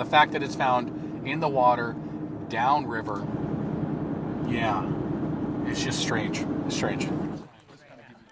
the fact that it's found in the water, downriver, yeah, it's just strange. It's strange.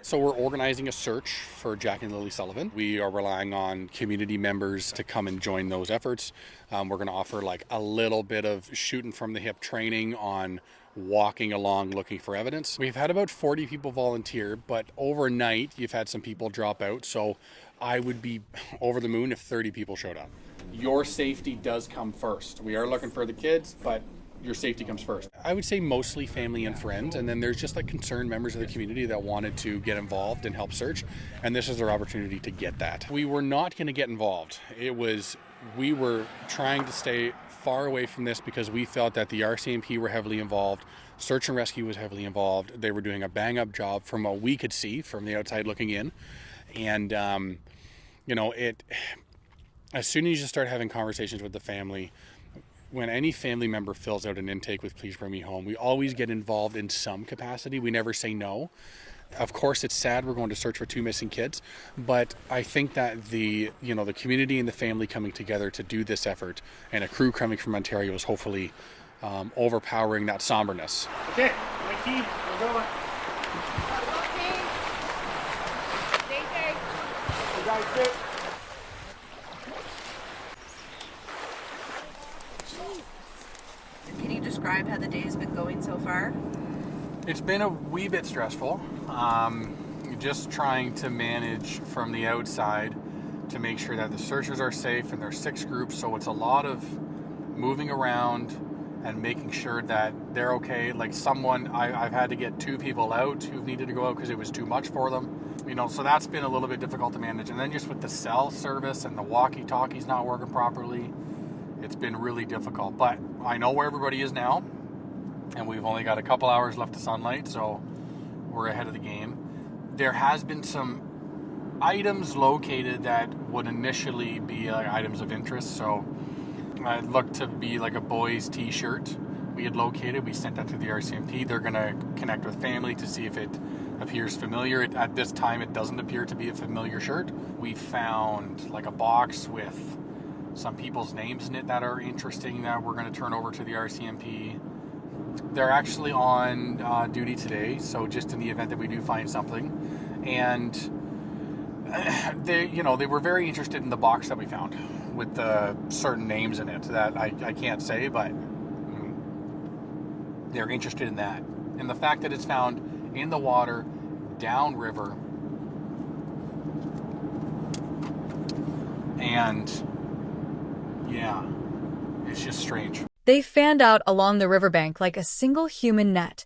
So we're organizing a search for Jack and Lily Sullivan. We are relying on community members to come and join those efforts. We're going to offer like a little bit of shooting from the hip training on walking along looking for evidence. We've had about 40 people volunteer, but overnight you've had some people drop out. So I would be over the moon if 30 people showed up. Your safety does come first. We are looking for the kids, but your safety comes first. I would say mostly family and friends, and then there's just like concerned members of the community that wanted to get involved and help search, and this is their opportunity to get that. We were not going to get involved. We were trying to stay far away from this because we felt that the RCMP were heavily involved, search and rescue was heavily involved. They were doing a bang-up job from what we could see from the outside looking in, and as soon as you start having conversations with the family, when any family member fills out an intake with Please Bring Me Home, we always get involved in some capacity. We never say no. Of course, it's sad we're going to search for 2 missing kids, but I think that the community and the family coming together to do this effort, and a crew coming from Ontario, is hopefully overpowering that somberness. Okay, my team, we're going. Stay safe. You guys too. Can you describe how the day's been going so far? It's been a wee bit stressful. Just trying to manage from the outside to make sure that the searchers are safe, and there's 6 groups, so it's a lot of moving around and making sure that they're okay. Like I've had to get 2 people out who've needed to go out because it was too much for them. So that's been a little bit difficult to manage. And then just with the cell service and the walkie-talkies not working properly, it's been really difficult. But I know where everybody is now, and we've only got a couple hours left of sunlight, so we're ahead of the game. There has been some items located that would initially be items of interest. So it looked to be like a boy's t-shirt we had located. We sent that to the RCMP. They're going to connect with family to see if it appears familiar. At this time, it doesn't appear to be a familiar shirt. We found like a box with some people's names in it that are interesting that we're going to turn over to the RCMP. They're actually on duty today, so just in the event that we do find something. And they were very interested in the box that we found with the certain names in it that I can't say, but they're interested in that. And the fact that it's found in the water, downriver, and yeah, it's just strange. They fanned out along the riverbank like a single human net.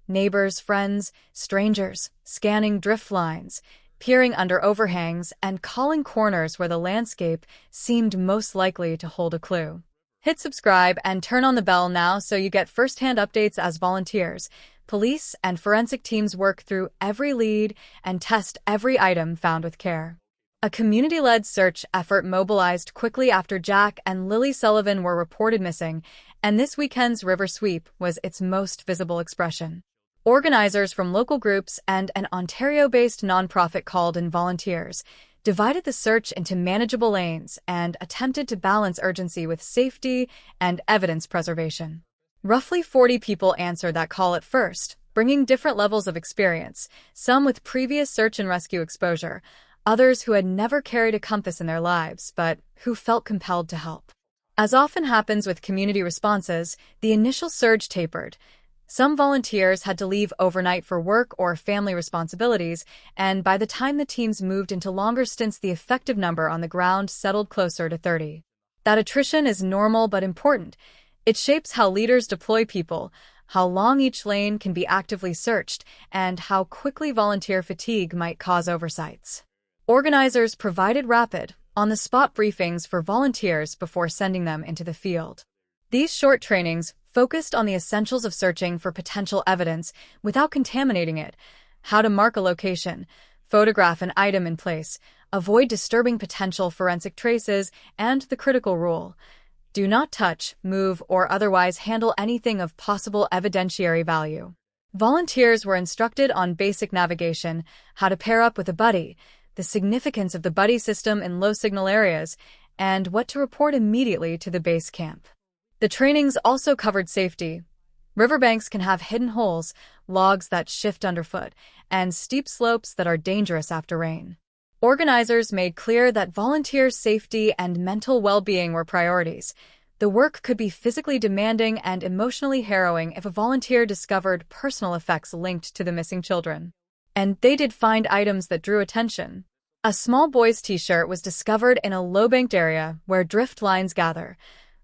Neighbors, friends, strangers, scanning drift lines, peering under overhangs, and calling corners where the landscape seemed most likely to hold a clue. Hit subscribe and turn on the bell now so you get first-hand updates as volunteers. Police and forensic teams work through every lead and test every item found with care. A community-led search effort mobilized quickly after Jack and Lily Sullivan were reported missing, and this weekend's river sweep was its most visible expression. Organizers from local groups and an Ontario-based nonprofit called in volunteers divided the search into manageable lanes and attempted to balance urgency with safety and evidence preservation. Roughly 40 people answered that call at first, bringing different levels of experience, some with previous search and rescue exposure, others who had never carried a compass in their lives, but who felt compelled to help. As often happens with community responses, the initial surge tapered. Some volunteers had to leave overnight for work or family responsibilities, and by the time the teams moved into longer stints, the effective number on the ground settled closer to 30. That attrition is normal but important. It shapes how leaders deploy people, how long each lane can be actively searched, and how quickly volunteer fatigue might cause oversights. Organizers provided rapid, on-the-spot briefings for volunteers before sending them into the field. These short trainings focused on the essentials of searching for potential evidence without contaminating it: how to mark a location, photograph an item in place, avoid disturbing potential forensic traces, and the critical rule: do not touch, move, or otherwise handle anything of possible evidentiary value. Volunteers were instructed on basic navigation, how to pair up with a buddy, the significance of the buddy system in low-signal areas, and what to report immediately to the base camp. The trainings also covered safety. Riverbanks can have hidden holes, logs that shift underfoot, and steep slopes that are dangerous after rain. Organizers made clear that volunteers' safety and mental well-being were priorities. The work could be physically demanding and emotionally harrowing if a volunteer discovered personal effects linked to the missing children. And they did find items that drew attention. A small boy's t-shirt was discovered in a low-banked area where drift lines gather.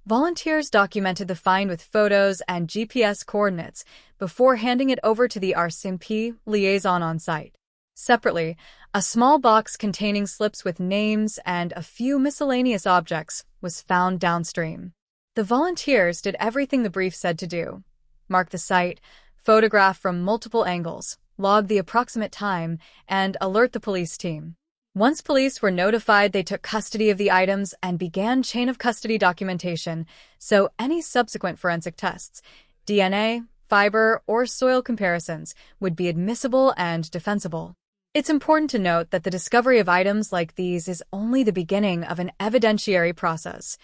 Volunteers documented the find with photos and GPS coordinates before handing it over to the RCMP liaison on site. Separately, a small box containing slips with names and a few miscellaneous objects was found downstream. The volunteers did everything the brief said to do: mark the site, photograph from multiple angles, log the approximate time, and alert the police team. Once police were notified, they took custody of the items and began chain of custody documentation, so any subsequent forensic tests, DNA, fiber, or soil comparisons, would be admissible and defensible. It's important to note that the discovery of items like these is only the beginning of an evidentiary process.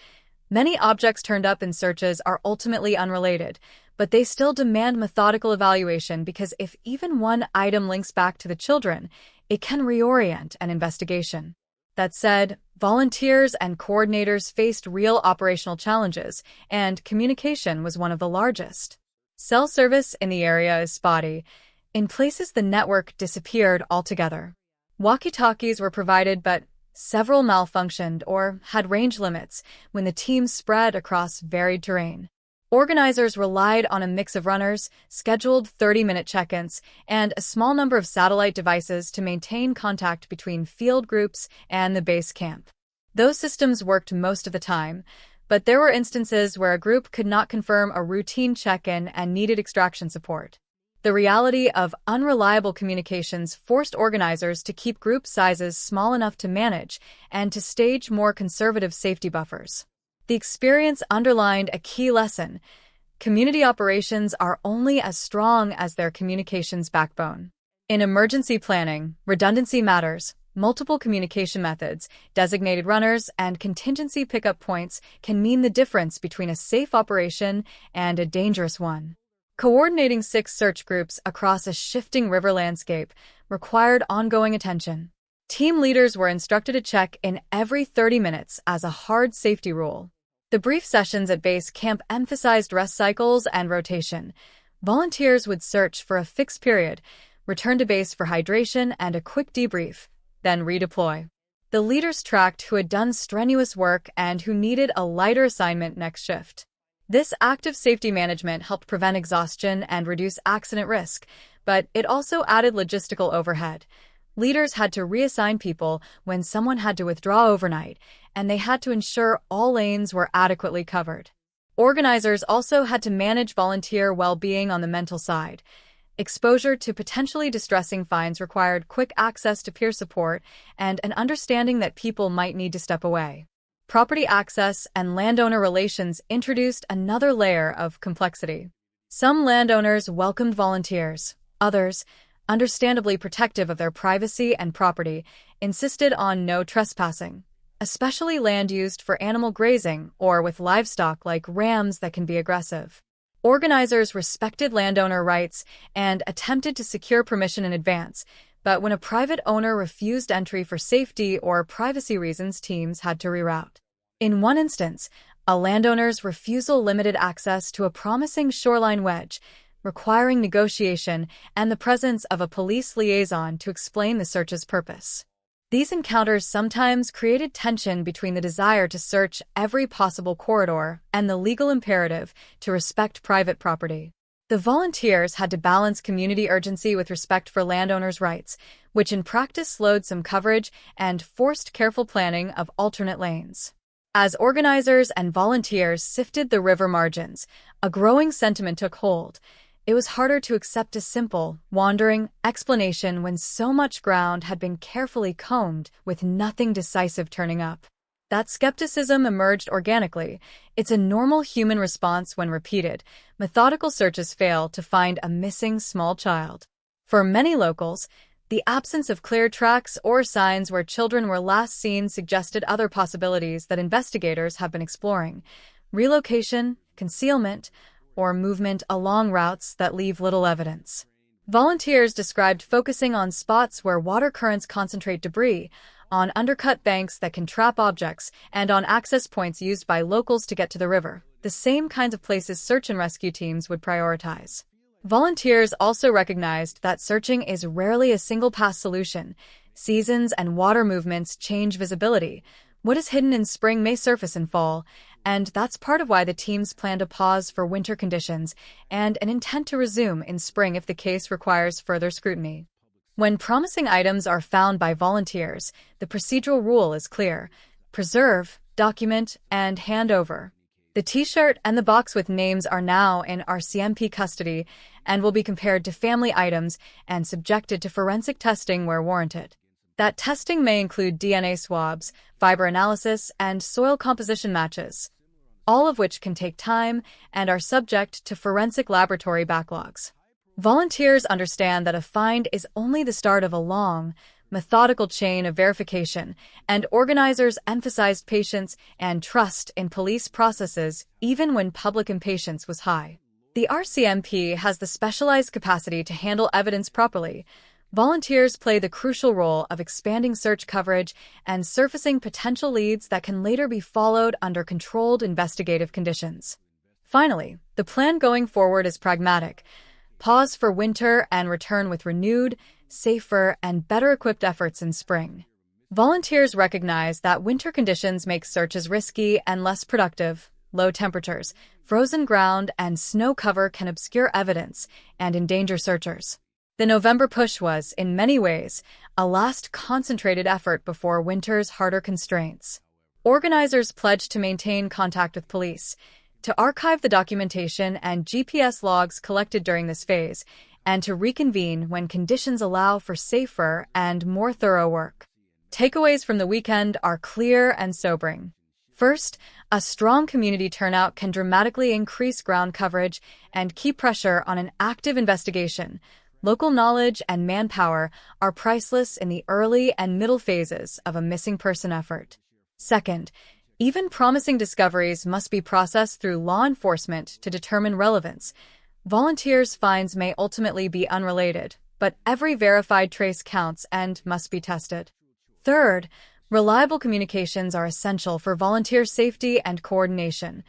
Many objects turned up in searches are ultimately unrelated, but they still demand methodical evaluation because if even one item links back to the children, it can reorient an investigation. That said, volunteers and coordinators faced real operational challenges, and communication was one of the largest. Cell service in the area is spotty. In places, the network disappeared altogether. Walkie-talkies were provided, but several malfunctioned or had range limits when the team spread across varied terrain. Organizers relied on a mix of runners, scheduled 30-minute check-ins, and a small number of satellite devices to maintain contact between field groups and the base camp. Those systems worked most of the time, but there were instances where a group could not confirm a routine check-in and needed extraction support. The reality of unreliable communications forced organizers to keep group sizes small enough to manage and to stage more conservative safety buffers. The experience underlined a key lesson: community operations are only as strong as their communications backbone. In emergency planning, redundancy matters. Multiple communication methods, designated runners, and contingency pickup points can mean the difference between a safe operation and a dangerous one. Coordinating 6 search groups across a shifting river landscape required ongoing attention. Team leaders were instructed to check in every 30 minutes as a hard safety rule. The brief sessions at base camp emphasized rest cycles and rotation. Volunteers would search for a fixed period, return to base for hydration and a quick debrief, then redeploy. The leaders tracked who had done strenuous work and who needed a lighter assignment next shift. This active safety management helped prevent exhaustion and reduce accident risk, but it also added logistical overhead. Leaders had to reassign people when someone had to withdraw overnight, and they had to ensure all lanes were adequately covered. Organizers also had to manage volunteer well-being on the mental side. Exposure to potentially distressing finds required quick access to peer support and an understanding that people might need to step away. Property access and landowner relations introduced another layer of complexity. Some landowners welcomed volunteers. Others, understandably protective of their privacy and property, insisted on no trespassing, especially land used for animal grazing or with livestock like rams that can be aggressive. Organizers respected landowner rights and attempted to secure permission in advance, but when a private owner refused entry for safety or privacy reasons, teams had to reroute. In one instance, a landowner's refusal limited access to a promising shoreline wedge, requiring negotiation and the presence of a police liaison to explain the search's purpose. These encounters sometimes created tension between the desire to search every possible corridor and the legal imperative to respect private property. The volunteers had to balance community urgency with respect for landowners' rights, which in practice slowed some coverage and forced careful planning of alternate lanes. As organizers and volunteers sifted the river margins, a growing sentiment took hold. It was harder to accept a simple, wandering explanation when so much ground had been carefully combed with nothing decisive turning up. That skepticism emerged organically. It's a normal human response when repeated, methodical searches fail to find a missing small child. For many locals, The absence of clear tracks or signs where children were last seen suggested other possibilities that investigators have been exploring: relocation, concealment, or movement along routes that leave little evidence. Volunteers described focusing on spots where water currents concentrate debris, on undercut banks that can trap objects, and on access points used by locals to get to the river, the same kinds of places search and rescue teams would prioritize. Volunteers also recognized that searching is rarely a single-pass solution. Seasons and water movements change visibility. What is hidden in spring may surface in fall, and that's part of why the teams plan to pause for winter conditions and an intent to resume in spring if the case requires further scrutiny. When promising items are found by volunteers, the procedural rule is clear: preserve, document, and hand over. The T-shirt and the box with names are now in RCMP custody and will be compared to family items and subjected to forensic testing where warranted. That testing may include DNA swabs, fiber analysis, and soil composition matches, all of which can take time and are subject to forensic laboratory backlogs. Volunteers understand that a find is only the start of a long, methodical chain of verification, and organizers emphasized patience and trust in police processes even when public impatience was high. The RCMP has the specialized capacity to handle evidence properly. Volunteers play the crucial role of expanding search coverage and surfacing potential leads that can later be followed under controlled investigative conditions. Finally, the plan going forward is pragmatic: pause for winter and return with renewed, safer, and better-equipped efforts in spring. Volunteers recognize that winter conditions make searches risky and less productive. Low temperatures, frozen ground, and snow cover can obscure evidence and endanger searchers. The November push was, in many ways, a last concentrated effort before winter's harder constraints. Organizers pledged to maintain contact with police, to archive the documentation and GPS logs collected during this phase, and to reconvene when conditions allow for safer and more thorough work. Takeaways from the weekend are clear and sobering. First, a strong community turnout can dramatically increase ground coverage and keep pressure on an active investigation. Local knowledge and manpower are priceless in the early and middle phases of a missing person effort. Second, even promising discoveries must be processed through law enforcement to determine relevance. Volunteers' finds may ultimately be unrelated, but every verified trace counts and must be tested. Third, reliable communications are essential for volunteer safety and coordination.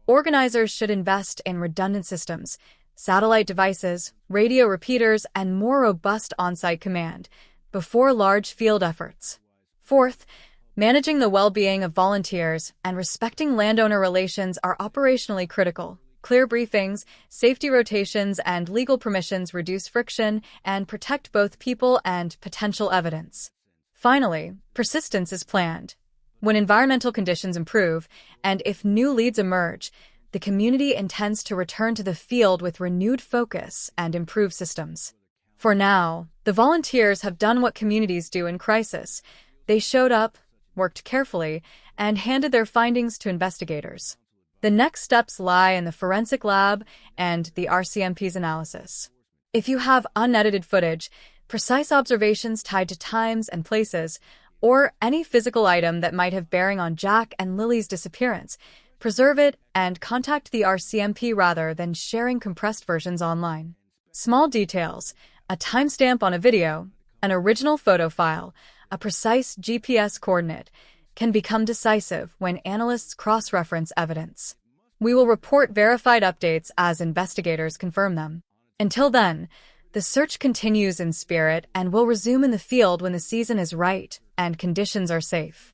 Organizers should invest in redundant systems, satellite devices, radio repeaters, and more robust on-site command before large field efforts. Fourth, managing the well-being of volunteers and respecting landowner relations are operationally critical. Clear briefings, safety rotations, and legal permissions reduce friction and protect both people and potential evidence. Finally, persistence is planned. When environmental conditions improve, and if new leads emerge, the community intends to return to the field with renewed focus and improved systems. For now, the volunteers have done what communities do in crisis. They showed up, worked carefully, and handed their findings to investigators. The next steps lie in the forensic lab and the RCMP's analysis. If you have unedited footage, precise observations tied to times and places, or any physical item that might have bearing on Jack and Lily's disappearance, preserve it and contact the RCMP rather than sharing compressed versions online. Small details, a timestamp on a video, an original photo file, a precise GPS coordinate, can become decisive when analysts cross-reference evidence. We will report verified updates as investigators confirm them. Until then, the search continues in spirit and will resume in the field when the season is right and conditions are safe.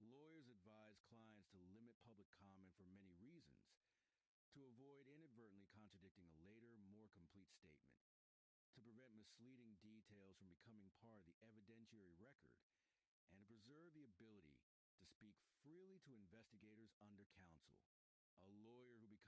Lawyers advise clients to limit public comment for many reasons, to avoid inadvertently contradicting a later, more complete statement, to prevent misleading details from becoming part of the evidentiary record, and to preserve the ability to speak freely to investigators under counsel. A lawyer